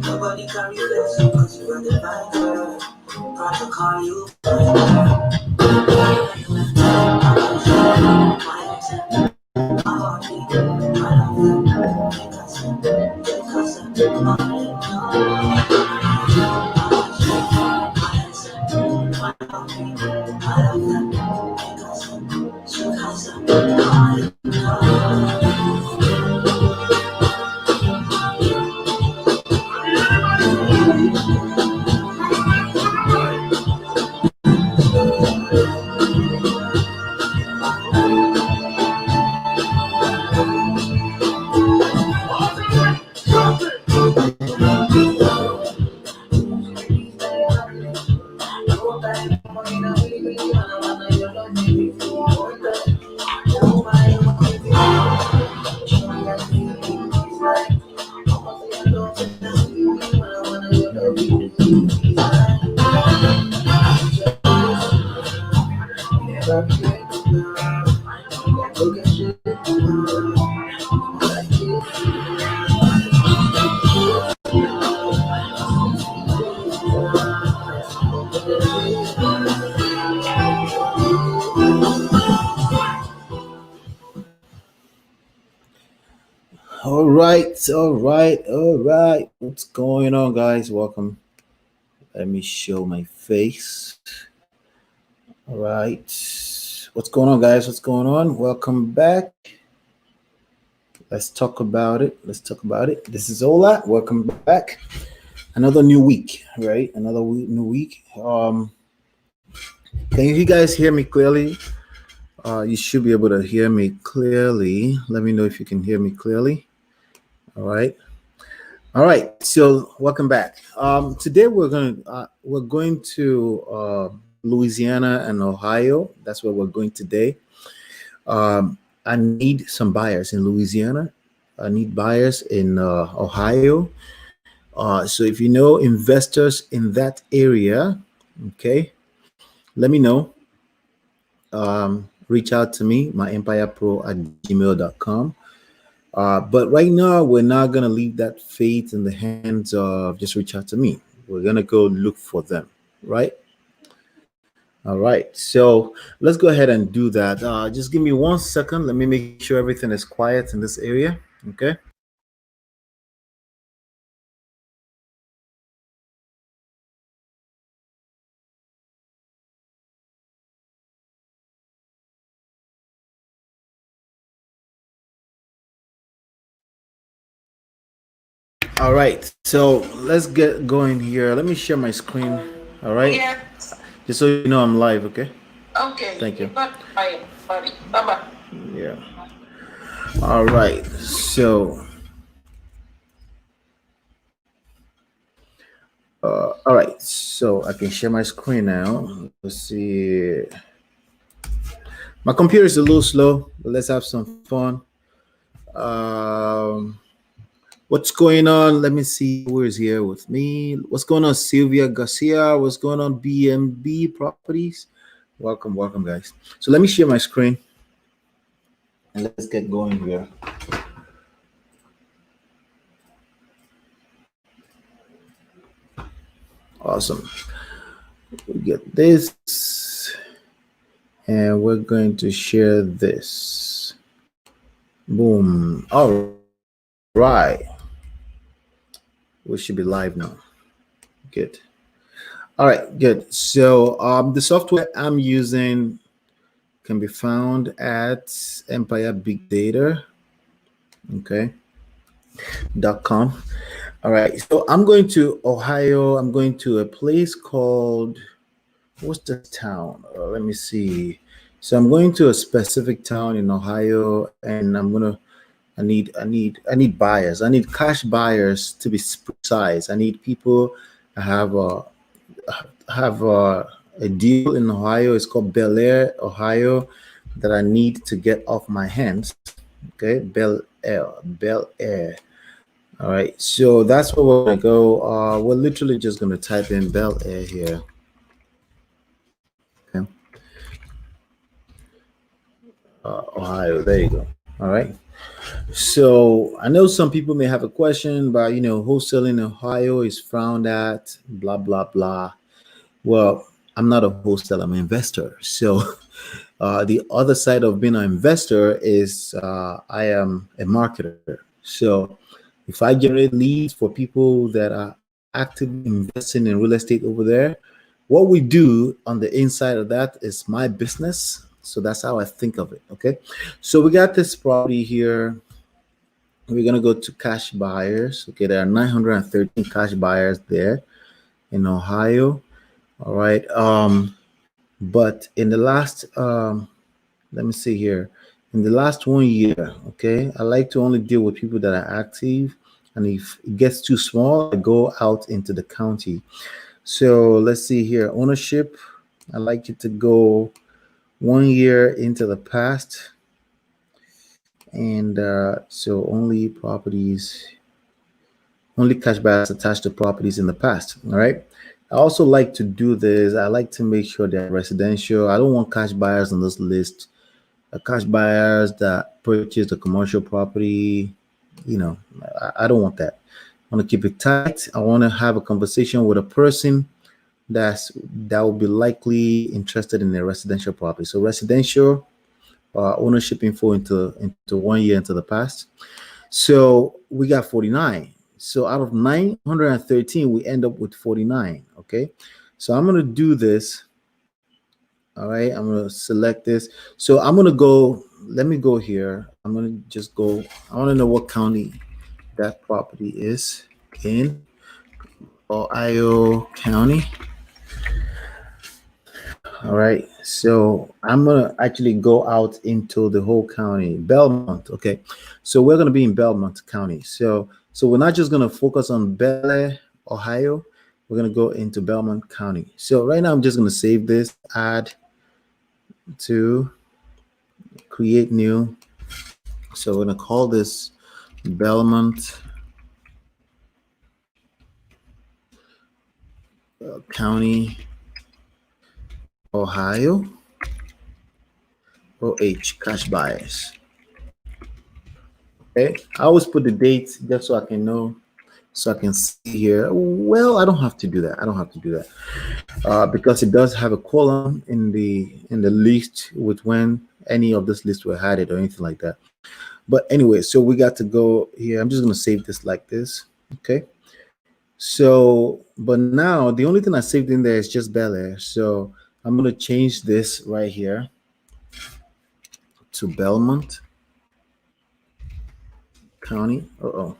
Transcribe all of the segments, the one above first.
Nobody can replace you because you are the fighter. Got to call you. All right. What's going on, guys? Welcome. Let me show my face. All right. What's going on, guys? What's going on? Welcome back. Let's talk about it. This is Ola. Welcome back. Another new week, right? New week. Can you guys hear me clearly? You should be able to hear me clearly. Let me know if you can hear me clearly. All right. So welcome back. Today we're going to Louisiana and Ohio. That's where we're going today. I need some buyers in Louisiana. I need buyers in Ohio. So if you know investors in that area, okay, let me know. Reach out to me, myEmpirePRO@gmail.com. But right now, we're not going to leave that fate in the hands of just reach out to me. We're going to go look for them, right? All right. So let's go ahead and do that. Just give me 1 second. Let me make sure everything is quiet in this area. Okay. All right. So let's get going here. Let me share my screen. All right. Yeah. Just so you know I'm live. Okay. Okay. Thank you. Bye. Bye. Bye. Yeah. All right. So, all right. So I can share my screen now. Let's see. My computer is a little slow, but let's have some fun. Um, what's going on? Let me see who is here with me. What's going on, Sylvia Garcia? What's going on, BMB Properties? Welcome, welcome, guys. So let me share my screen and let's get going here. Awesome. We get this, and we're going to share this. Boom. All right. We should be live now. Good. All right, good. So the software I'm using can be found at Empire Big Data. Okay. .com. All right. So I'm going to Ohio. I'm going to a place called, what's the town? Let me see. So I'm going to a specific town in Ohio, and I need buyers. I need cash buyers, to be precise. I need people that have a deal in Ohio. It's called Bel Air, Ohio, that I need to get off my hands. Okay, Bel Air, Bel Air. All right, so that's where we're gonna go. We're literally just gonna type in Bel Air here. Okay, Ohio. There you go. All right. So I know some people may have a question about, wholesaling in Ohio is frowned at, blah blah blah. Well, I'm not a wholesaler, I'm an investor. So the other side of being an investor is I am a marketer. So if I generate leads for people that are actively investing in real estate over there, what we do on the inside of that is my business. So that's how I think of it. Okay. So we got this property here. We're going to go to cash buyers. Okay. There are 913 cash buyers there in Ohio. All right. But in the last, let me see here, in the last 1 year, okay, I like to only deal with people that are active. And if it gets too small, I go out into the county. So let's see here, ownership. I like it to go 1 year into the past. And so only cash buyers attached to properties in the past. All right. I also like to do this. I like to make sure they're residential. I don't want cash buyers on this list. Cash buyers that purchase a commercial property, I don't want that. I want to keep it tight. I want to have a conversation with a person that will be likely interested in a residential property. So residential ownership info into 1 year into the past. So we got 49. So out of 913, we end up with 49. Okay. So I'm going to do this. All right. I'm going to select this. So I'm going to go. Let me go here. I'm going to just go. I want to know what county that property is in. Ohio County. All right. So I'm going to actually go out into the whole county. Belmont. Okay. So we're going to be in Belmont County. So we're not just going to focus on Bel Air, Ohio. We're going to go into Belmont County. So right now I'm just going to save this, add to, create new. So we're going to call this Belmont County, Ohio. OH, cash buyers. Okay. I always put the date just so I can know so I can see here. Well, I don't have to do that. I don't have to do that because it does have a column in the list with when any of this list were added or anything like that. But anyway, so we got to go here. I'm just going to save this like this. Okay. So, but now the only thing I saved in there is just Bel Air. So I'm going to change this right here to Belmont County. Uh-oh.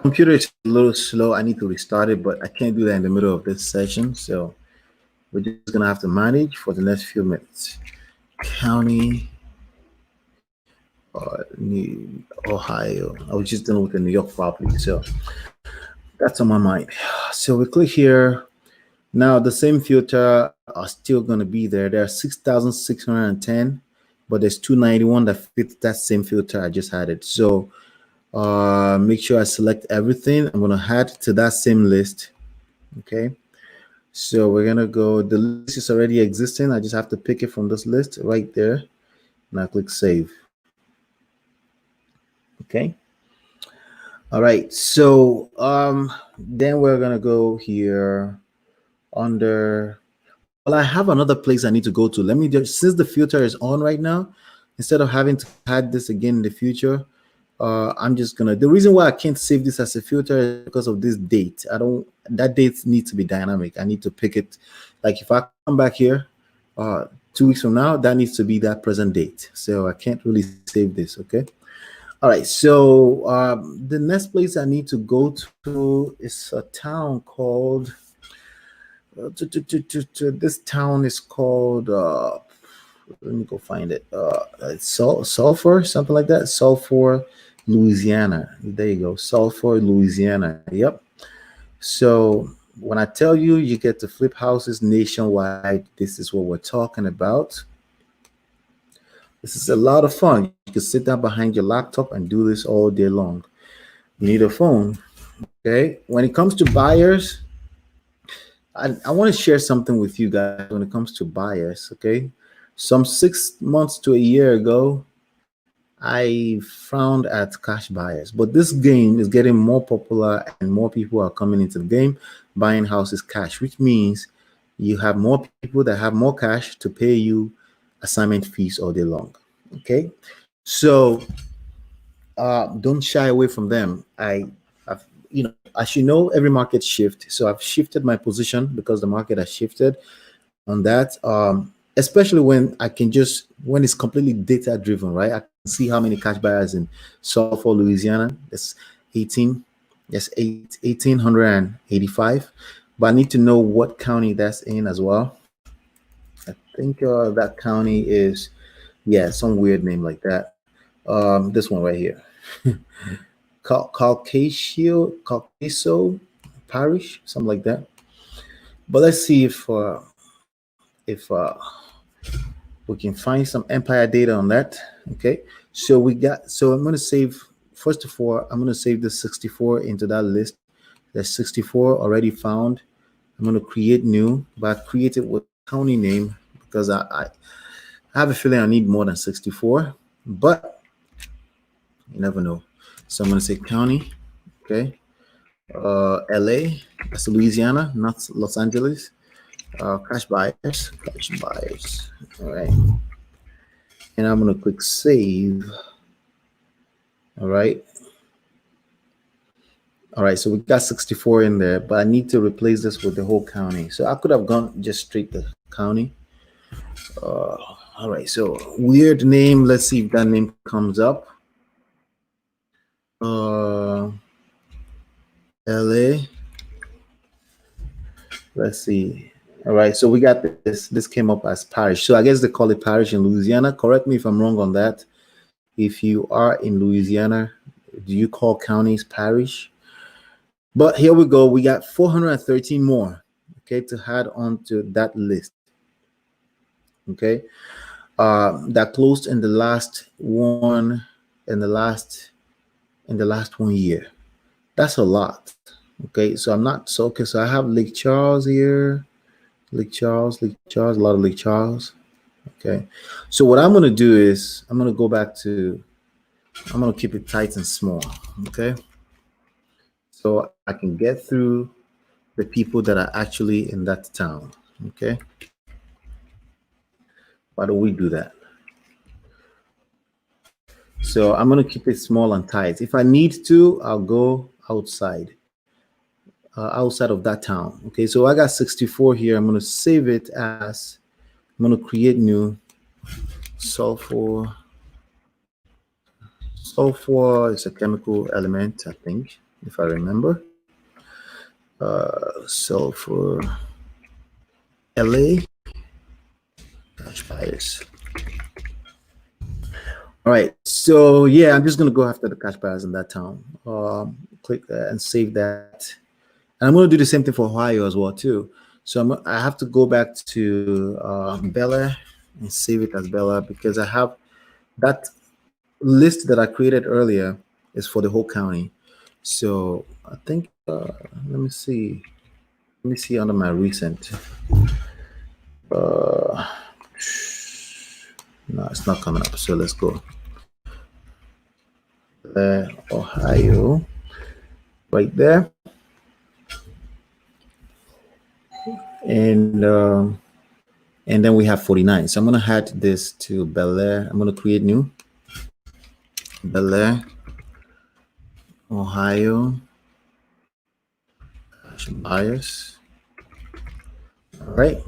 Computer is a little slow. I need to restart it, but I can't do that in the middle of this session. So we're just going to have to manage for the next few minutes. County, New Ohio. I was just dealing with the New York property. So that's on my mind. So we click here. Now the same filter are still going to be there. There are 6,610, but there's 291 that fit that same filter I just had it. So make sure I select everything. I'm going to add to that same list. Okay. So we're going to go, the list is already existing. I just have to pick it from this list right there. And I click save. Okay. All right. So then we're going to go here under, well, I have another place I need to go to. Let me just, since the filter is on right now, instead of having to add this again in the future, I'm just gonna, the reason why I can't save this as a filter is because of this date. That date needs to be dynamic. I need to pick it. Like if I come back here 2 weeks from now, that needs to be that present date. So I can't really save this. Okay. All right. So the next place I need to go to is a town called, this town is called, let me go find it. It's Sulphur, something like that. Sulphur, Louisiana. There you go. Sulphur, Louisiana. Yep. So when I tell you you get to flip houses nationwide, this is what we're talking about. This is a lot of fun. You can sit down behind your laptop and do this all day long. You need a phone. Okay. When it comes to buyers, I want to share something with you guys when it comes to buyers. Okay. Some 6 months to a year ago, I frowned at cash buyers, but this game is getting more popular and more people are coming into the game buying houses cash, which means you have more people that have more cash to pay you assignment fees all day long. Okay. So don't shy away from them. I've, as you know, every market shift. So I've shifted my position because the market has shifted on that. Especially when I can just, when it's completely data driven, right? I can see how many cash buyers in Sulphur, Louisiana. That's 1,885. But I need to know what county that's in as well. I think that county is, yeah, some weird name like that. This one right here. Caucaso Parish, something like that. But let's see if we can find some Empire data on that. Okay, so I'm going to save, first of all, I'm going to save the 64 into that list. There's 64 already found. I'm going to create new, but create it with county name because I have a feeling I need more than 64, but you never know. So I'm going to say county. Okay. LA, that's Louisiana, not Los Angeles. Cash buyers. All right. And I'm going to click save. All right. All right. So we got 64 in there, but I need to replace this with the whole county. So I could have gone just straight to county. All right. So weird name. Let's see if that name comes up. LA. Let's see. All right, so we got this. This came up as parish. So I guess they call it parish in Louisiana. Correct me if I'm wrong on that. If you are in Louisiana, do you call counties parish? But here we go. We got 413 more, okay, to add on to that list. Okay, that closed in the last 1 year. That's a lot. Okay, so I'm not so okay. So I have Lake Charles here. Lake Charles, a lot of Lake Charles. Okay. So what I'm going to do is I'm going to go back to, I'm going to keep it tight and small. Okay. so I can get through the people that are actually in that town. Okay. Why do we do that? So I'm going to keep it small and tight. If I need to, I'll go outside of that town. Okay, so I got 64 here. I'm going to save it as, I'm going to create new sulfur. Sulfur is a chemical element, I think, if I remember. Sulfur LA cash buyers. All right, so yeah, I'm just gonna go after the cash buyers in that town. Click that and save that, and I'm gonna do the same thing for Ohio as well too. So I have to go back to Bella and save it as Bella because I have that list that I created earlier is for the whole county. So I think let me see. Let me see under my recent. No, it's not coming up. So let's go. Ohio, right there, and then we have 49. So I'm gonna add this to Bel Air. I'm gonna create new Bel Air, Ohio, buyers. All right.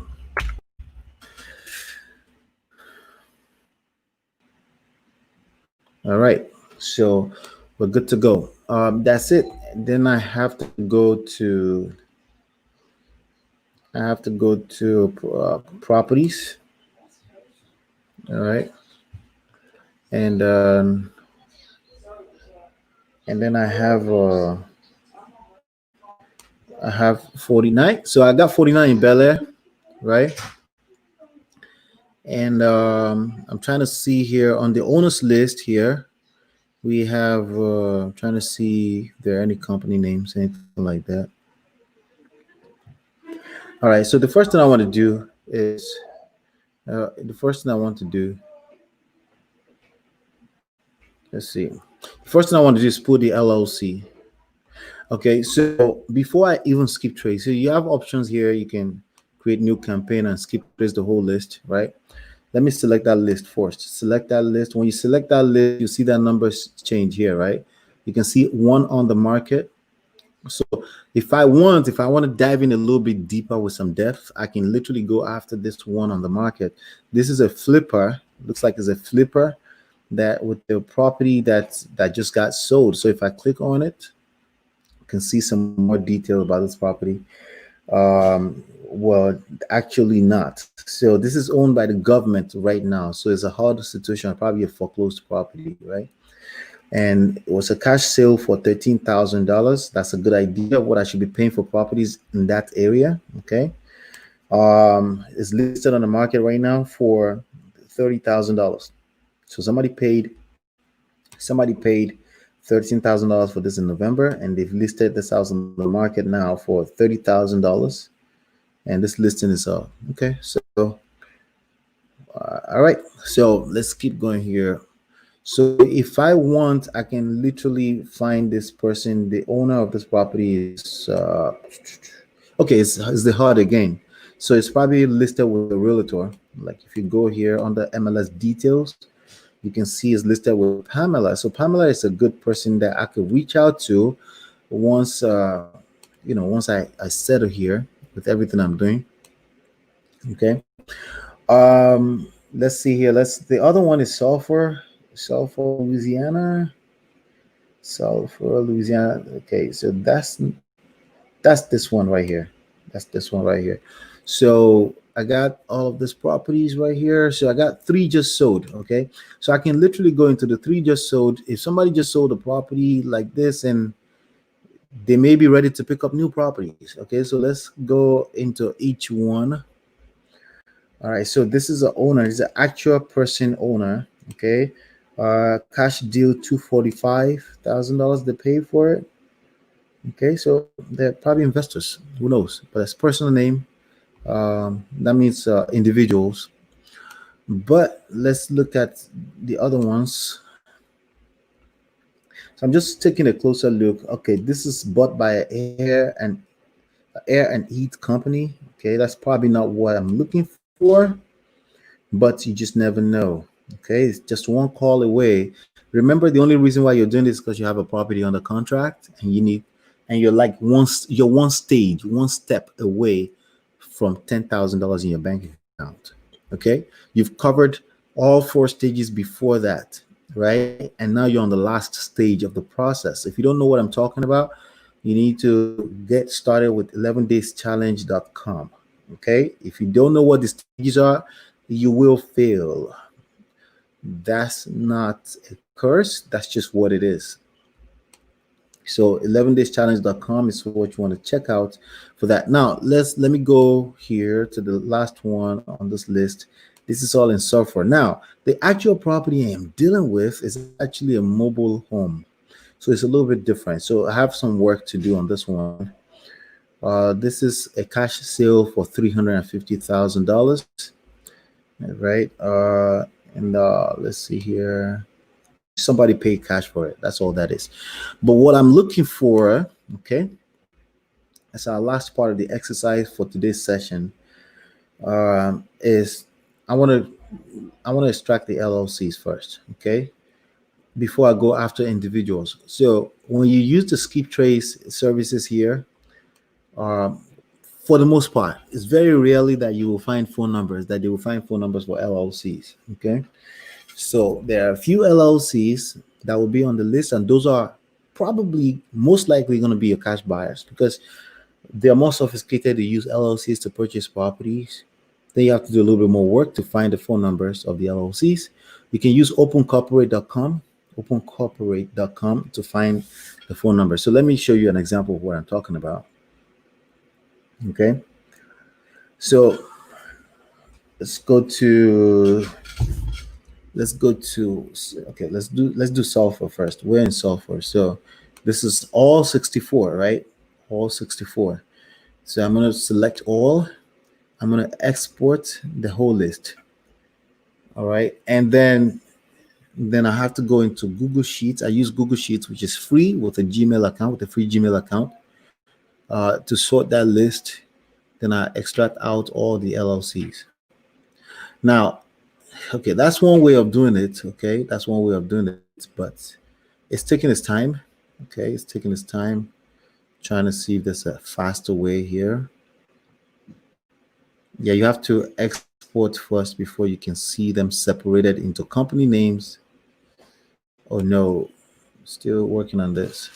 All right. So we're good to go. That's it. Then I have to go to properties. All right. And then I have 49. So I got 49 in Bel Air, right? And I'm trying to see here on the owners list here. We have trying to see if there are any company names, anything like that. All right. So the first thing I want to do is let's see. The first thing I want to do is put the LLC. Okay. So before I even skip trace, so you have options here. You can create new campaign and skip trace the whole list, right? Let me select that list first. Select that list. When you select that list, you see that numbers change here, right? You can see one on the market. So if I want to dive in a little bit deeper with some depth, I can literally go after this one on the market. This is a flipper. Looks like it's a flipper that with the property that just got sold. So if I click on it, you can see some more detail about this property. Well, actually not. So this is owned by the government right now. So it's a hard situation, probably a foreclosed property, right? And it was a cash sale for $13,000. That's a good idea of what I should be paying for properties in that area. Okay. It's listed on the market right now for $30,000. So somebody paid $13,000 for this in November, and they've listed this house on the market now for $30,000. And this listing is up. Okay. So, all right. So let's keep going here. So if I want, I can literally find this person. The owner of this property is okay. It's the HUD again. So it's probably listed with a realtor. Like if you go here on the MLS details, you can see it's listed with Pamela. So Pamela is a good person that I could reach out to once once I settle here with everything I'm doing. Okay. Let's see here. The other one is Sulphur, Louisiana. Sulphur, Louisiana. Okay, so that's this one right here. That's this one right here. So I got all of these properties right here. So I got 3 just sold. Okay, so I can literally go into the 3 just sold. If somebody just sold a property like this, and they may be ready to pick up new properties. Okay, so let's go into each one. All right, so this is the owner. It's an actual person owner. Okay, cash deal $245,000. They paid for it. Okay, so they're probably investors. Who knows? But it's personal name. That means individuals. But let's look at the other ones. So I'm just taking a closer look. Okay, this is bought by air and heat company. Okay, that's probably not what I'm looking for, but you just never know. Okay, it's just one call away. Remember, the only reason why you're doing this is because you have a property under contract and you're like you're one stage, one step away from $10,000 in your bank account. Okay, you've covered all four stages before that, right? And now you're on the last stage of the process. If you don't know what I'm talking about, you need to get started with 11dayschallenge.com. Okay, if you don't know what the stages are, you will fail. That's not a curse, that's just what it is. So 11dayschallenge.com is what you want to check out for that. Now let me go here to the last one on this list. This is all in software. Now the actual property I am dealing with is actually a mobile home, so it's a little bit different. So I have some work to do on this one. This is a cash sale for $350,000, right? And let's see here. Somebody paid cash for it. That's all that is. But what I'm looking for, okay, as our last part of the exercise for today's session, is I want to extract the LLCs first, okay, before I go after individuals. So when you use the skip trace services here, um, for the most part, it's very rarely that you will find phone numbers that they will find phone numbers for LLCs. Okay, so there are a few LLCs that will be on the list, and those are probably most likely going to be your cash buyers because they're more sophisticated to use LLCs to purchase properties. Then you have to do a little bit more work to find the phone numbers of the LLCs. You can use opencorporate.com to find the phone number. So let me show you an example of what I'm talking about. Okay, so let's go to okay, let's do sulfur first. We're in sulfur, so this is all 64, right? All 64. So I'm going to select all. I'm going to export the whole list. All right, and then I have to go into Google Sheets. I use Google Sheets, which is free, with a Gmail account, with a free Gmail account, to sort that list. Then I extract out all the LLCs. Now, okay, that's one way of doing it. Okay, that's one way of doing it, but it's taking its time. Okay, it's taking its time. Trying to see if there's a faster way here. Yeah, you have to export first before you can see them separated into company names. Oh no, still working on this.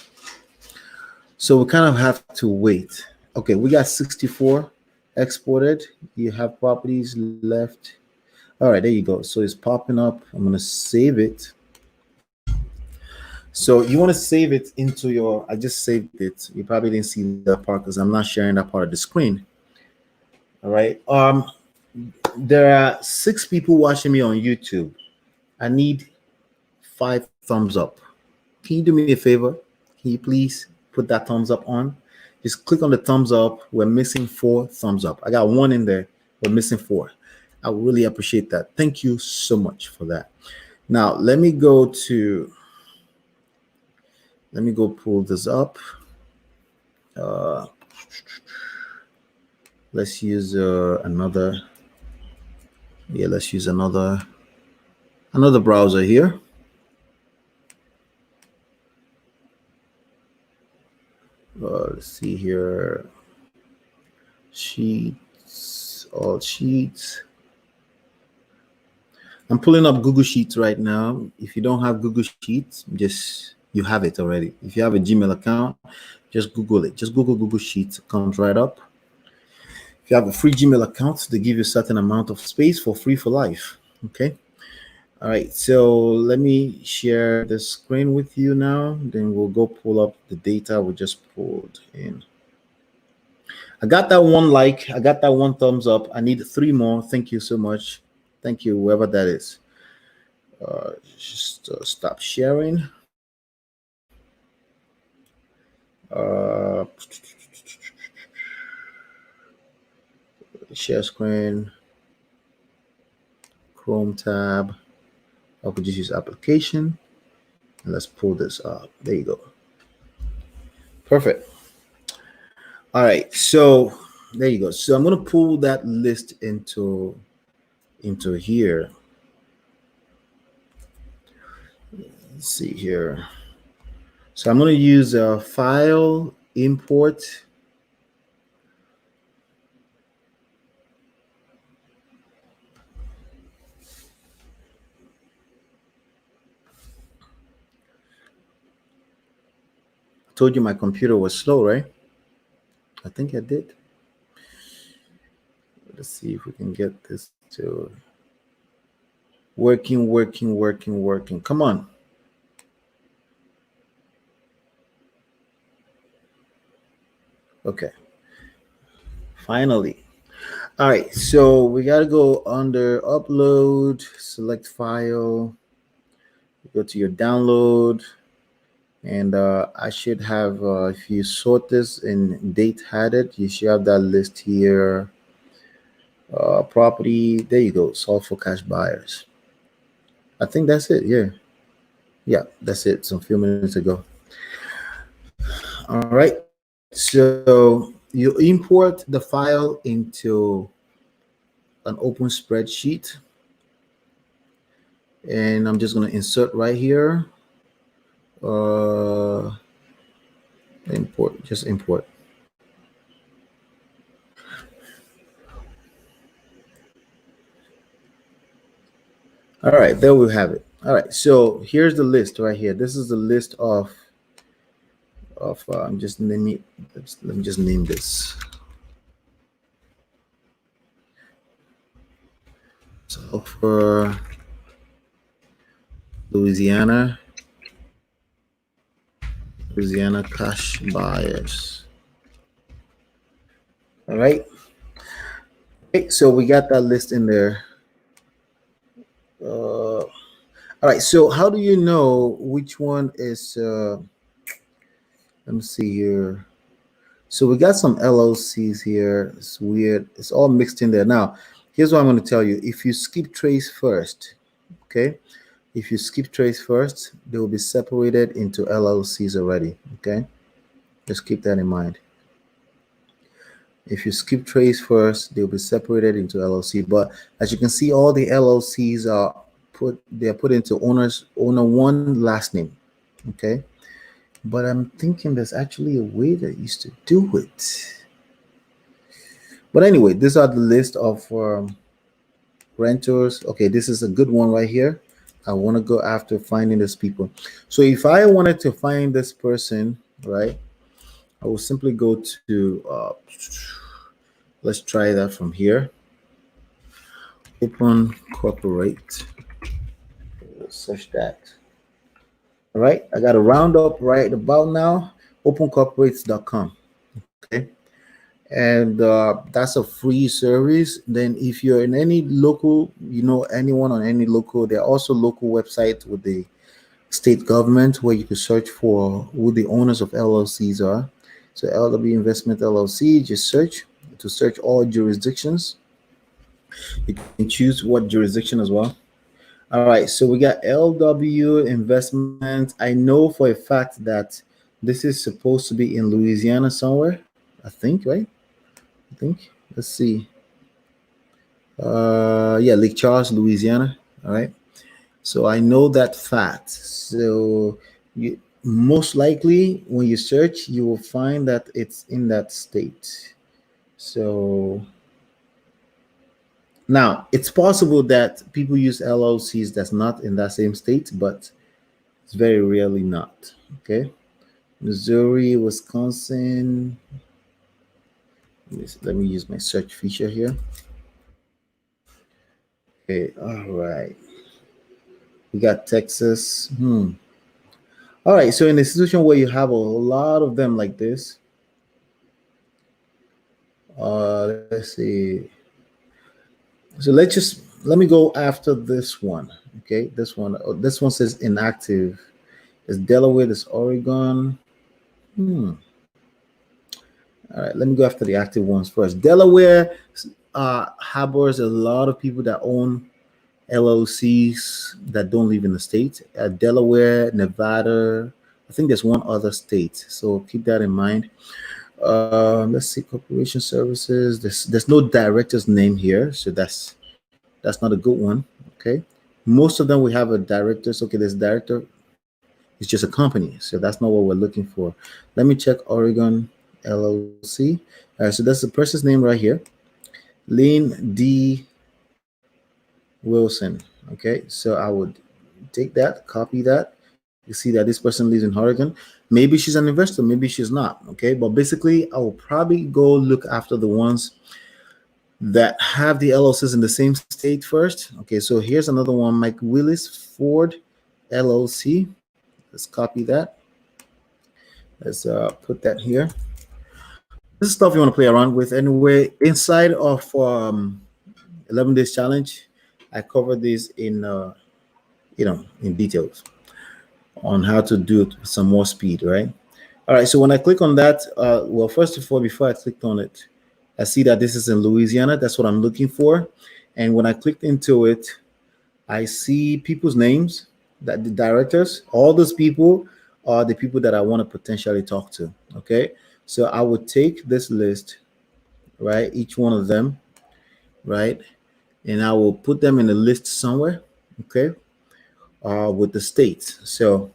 So we kind of have to wait. Okay, we got 64 exported. You have properties left. All right, there you go. So it's popping up. I'm going to save it. So you want to save it into your, I just saved it. You probably didn't see that part because I'm not sharing that part of the screen. All right. There are 6 people watching me on YouTube. I need 5 thumbs up. Can you do me a favor? Can you please put that thumbs up on? Just click on the thumbs up. We're missing 4 thumbs up. I got 1 in there. We're missing 4. I really appreciate that. Thank you so much for that. Now let me go pull this up. Let's use another browser here. Let's see here. Sheets, all sheets. I'm pulling up Google Sheets right now. If you don't have Google Sheets, you have it already. If you have a Gmail account, just Google it. Just Google Google Sheets. It comes right up. If you have a free Gmail account, they give you a certain amount of space for free for life. Okay. All right. So let me share the screen with you now. Then we'll go pull up the data we just pulled in. I got that 1 like. I got that 1 thumbs up. I need 3 more. Thank you so much. Thank you, whoever that is. Just stop sharing. Share screen. Chrome tab. I could just use application. Let's pull this up. There you go. Perfect. All right. So there you go. So I'm going to pull that list into here. Let's see here. So I'm going to use a file import. I told you my computer was slow, right? I think I did. Let's see if we can get this to working. Come on. Okay. Finally. All right. So we got to go under upload, select file, go to your download. And I should have, if you sort this in date headed, you should have that list here. Property, there you go, sold for cash buyers. I think that's it. Yeah, that's it. Some few minutes ago. All right, so you import the file into an open spreadsheet, and I'm just going to insert right here. Import, just import. All right, there we have it. All right, so here's the list right here. This is the list of I'm just naming. Let me just name this. So for Louisiana cash buyers. All right. Okay, so we got that list in there. All right. So how do you know which one is? Let me see here. So we got some LLCs here. It's weird. It's all mixed in there. Now, here's what I'm going to tell you. If you skip trace first, okay. If you skip trace first, they will be separated into LLCs already. Okay. Just keep that in mind. If you skip trace first, they'll be separated into LLC. But as you can see, all the LLCs are put into owner one last name. Okay. But I'm thinking there's actually a way that used to do it. But anyway, these are the list of renters. Okay, this is a good one right here. I want to go after finding these people. So if I wanted to find this person, right, I will simply go to, let's try that from here. Open corporate. Search that. All right, I got a roundup right about now. Opencorporates.com. Okay. And that's a free service. Then if you're in any local, anyone on any local, there are also local websites with the state government where you can search for who the owners of LLCs are. So LW Investment LLC, just search all jurisdictions. You can choose what jurisdiction as well. All right, so we got LW Investment. I know for a fact that this is supposed to be in Louisiana somewhere, I think, right? I think. Let's see. Yeah, Lake Charles, Louisiana. All right. So I know that fact. So most likely when you search, you will find that it's in that state. So now it's possible that people use LLCs that's not in that same state, but it's very rarely not. Okay. Missouri, Wisconsin. Let me use my search feature here. Okay, all right. We got Texas. All right, so in a situation where you have a lot of them like this, let's see. So let me go after this one. Okay, this one says inactive. There's Delaware, there's Oregon. All right, let me go after the active ones first. Delaware harbors a lot of people that own LLCs that don't live in the state. Delaware, Nevada. I think there's one other state. So keep that in mind. Let's see, corporation services. There's no director's name here, so that's not a good one. Okay, most of them we have a directors. Okay, this director is just a company, so that's not what we're looking for. Let me check Oregon LLC. All right, so that's the person's name right here, Lynn D. Wilson. Okay, so I would take that, copy that. You see that this person lives in Oregon. Maybe she's an investor, maybe she's not. Okay, but basically, I will probably go look after the ones that have the LLCs in the same state first. Okay, so here's another one, Mike Willis Ford LLC. Let's copy that. Let's put that here. This is stuff you want to play around with. Anyway, inside of 11 days challenge, I covered this in in details on how to do it with some more speed, right? All right, so when I click on that, well, first of all, before I clicked on it, I see that this is in Louisiana. That's what I'm looking for. And when I clicked into it, I see people's names, that the directors, all those people are the people that I want to potentially talk to. Okay, so I would take this list, right, each one of them, right, and I will put them in a list somewhere, okay, with the states. So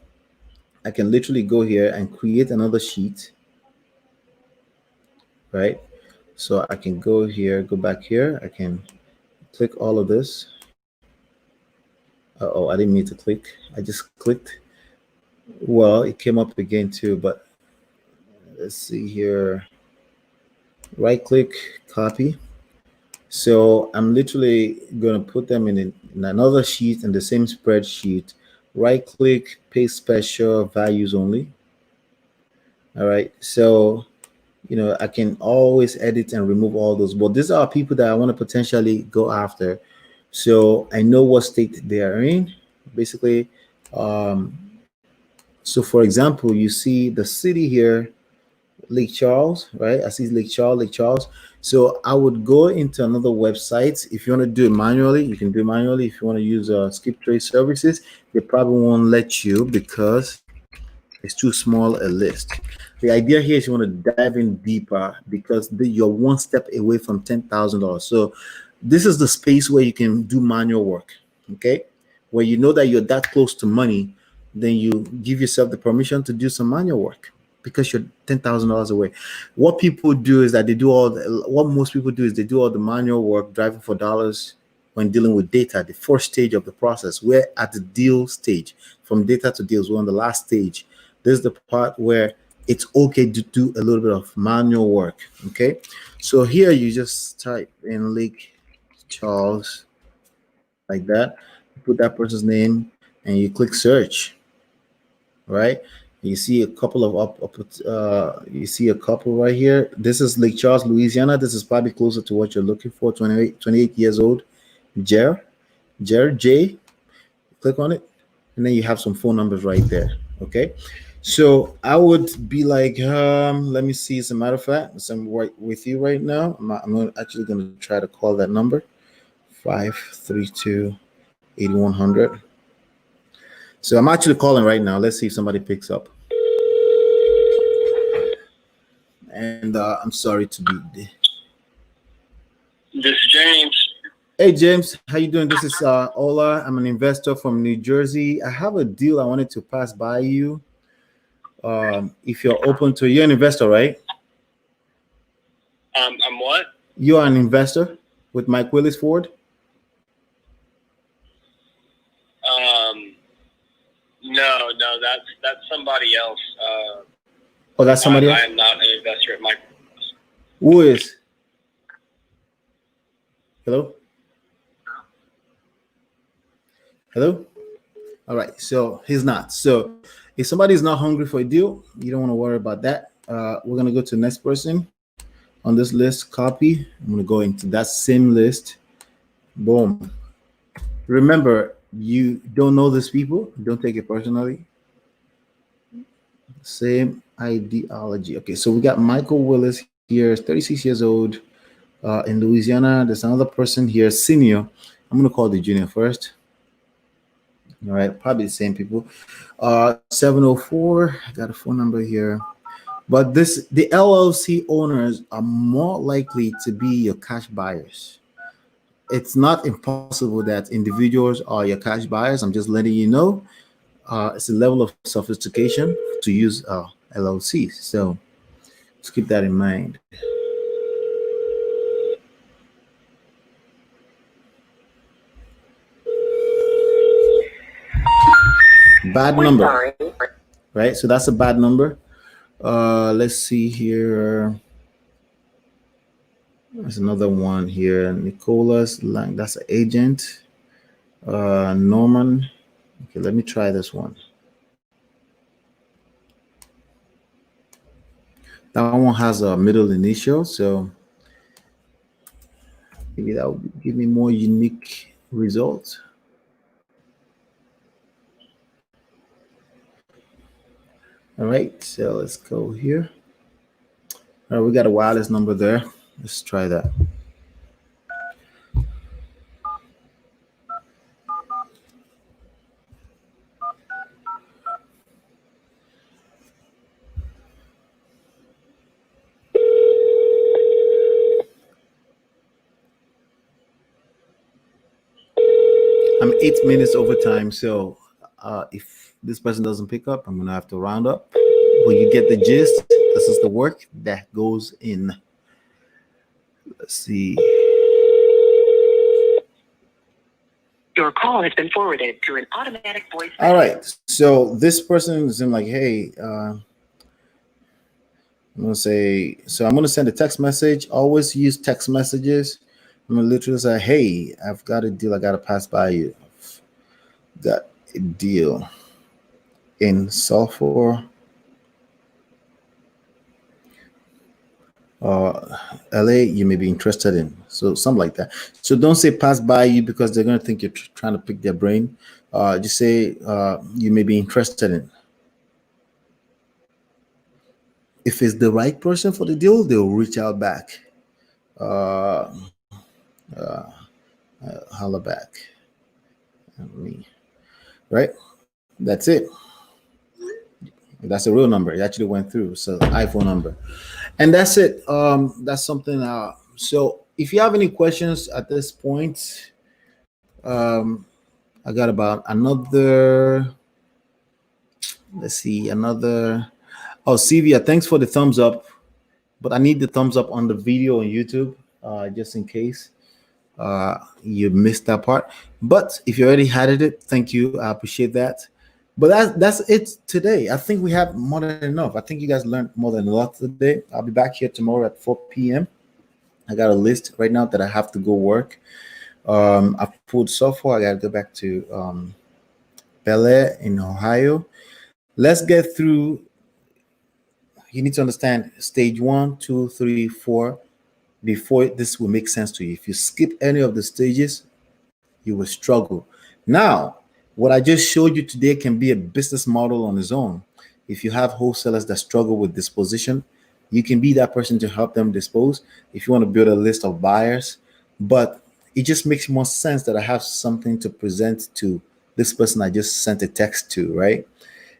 I can literally go here and create another sheet, right? So I can go here, go back here, I can click all of this. Oh, I didn't mean to click. I just clicked. Well, it came up again too, but let's see here. Right click, copy. So I'm literally going to put them in another sheet in the same spreadsheet. Right click, paste special, values only. All right. So, I can always edit and remove all those. But these are people that I want to potentially go after. So I know what state they are in. Basically, so for example, you see the city here, Lake Charles, right? I see Lake Charles. So I would go into another website. If you want to do it manually, you can do it manually. If you want to use skip trace services, they probably won't let you because it's too small a list. The idea here is you want to dive in deeper because you're one step away from $10,000. So this is the space where you can do manual work, okay? Where you know that you're that close to money, then you give yourself the permission to do some manual work because you're $10,000 away. What people do is that what most people do is they do all the manual work, driving for dollars when dealing with data, the first stage of the process. We're at the deal stage. From data to deals, we're on the last stage. This is the part where it's okay to do a little bit of manual work, okay? So here you just type in Lake Charles like that, you put that person's name, and you click search, right? You see a couple of you see a couple right here. This is Lake Charles, Louisiana. This is probably closer to what you're looking for. 28 years old. Jer J. Click on it, and then you have some phone numbers right there. Okay. So I would be like, let me see. As a matter of fact, so I'm right with you right now. I'm actually going to try to call that number, 532-8100. So I'm actually calling right now. Let's see if somebody picks up. And I'm sorry to be. This is James. Hey James, how you doing? This is Ola. I'm an investor from New Jersey. I have a deal I wanted to pass by you. If you're open to, you're an investor, right? I'm what? You are an investor with Mike Willis Ford. No, that's somebody else. Oh, that's somebody else? I am not an investor at Mike. Who is? Hello? Hello? All right, so he's not. So if somebody's not hungry for a deal, you don't want to worry about that. We're going to go to the next person on this list, copy. I'm going to go into that same list. Boom. Remember, you don't know these people. Don't take it personally. Same ideology. Okay, so we got Michael Willis here, 36 years old, in Louisiana. There's another person here, senior. I'm gonna call the junior first. All right, probably the same people. 704. I got a phone number here. But the LLC owners are more likely to be your cash buyers. It's not impossible that individuals are your cash buyers. I'm just letting you know. It's a level of sophistication to use LLCs. So let's keep that in mind. Bad number, right? So that's a bad number. Let's see here. There's another one here. Nicholas Lang, that's an agent. Norman. Okay, let me try this one. That one has a middle initial, so maybe that will give me more unique results. All right, so let's go here. All right, we got a wireless number there. Let's try that. I'm 8 minutes over time, so if this person doesn't pick up, I'm gonna have to round up. But you get the gist. This is the work that goes in. Let's see. Your call has been forwarded to an automatic voice. All right, so this person is in like, hey, I'm gonna say, so I'm gonna send a text message. Always use text messages. I'm gonna literally say, hey, I've got a deal. I gotta pass by you. I've got a deal in Sulphur, LA. You may be interested in. So something like that. So don't say pass by you because they're gonna think you're trying to pick their brain. Just say you may be interested in. If it's the right person for the deal, they'll reach out back. Holla back at me. Right? That's it. That's a real number. It actually went through. So iPhone number. And that's it. That's something. So if you have any questions at this point, I got about another. Let's see, another. Oh, Sylvia, thanks for the thumbs up. But I need the thumbs up on the video on YouTube, just in case you missed that part. But if you already had it, thank you. I appreciate that. But that's it today. I think we have more than enough. I think you guys learned more than a lot today. I'll be back here tomorrow at 4 p.m. I got a list right now that I have to go work. I've pulled software. I got to go back to Bel Air in Ohio. Let's get through. You need to understand stage 1, 2, 3, 4 before this will make sense to you. If you skip any of the stages, you will struggle. Now, what I just showed you today can be a business model on its own. If you have wholesalers that struggle with disposition, you can be that person to help them dispose. If you want to build a list of buyers, but it just makes more sense that I have something to present to this person I just sent a text to, right?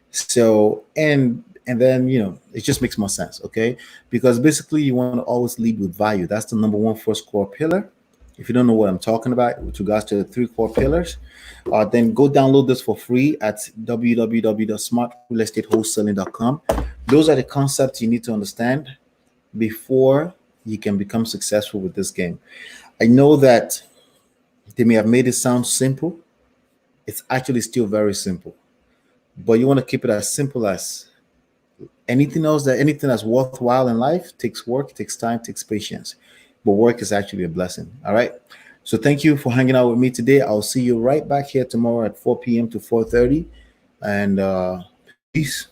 So, and then, it just makes more sense, okay? Because basically you want to always lead with value. That's the number one first core pillar. If you don't know what I'm talking about with regards to the 3 core pillars, then go download this for free at www.smartrealestatewholesaling.com. Those are the concepts you need to understand before you can become successful with this game. I know that they may have made it sound simple. It's actually still very simple. But you want to keep it as simple as anything else. Anything that's worthwhile in life takes work, takes time, takes patience. But work is actually a blessing. All right. So thank you for hanging out with me today. I'll see you right back here tomorrow at 4 p.m. to 4:30. And peace.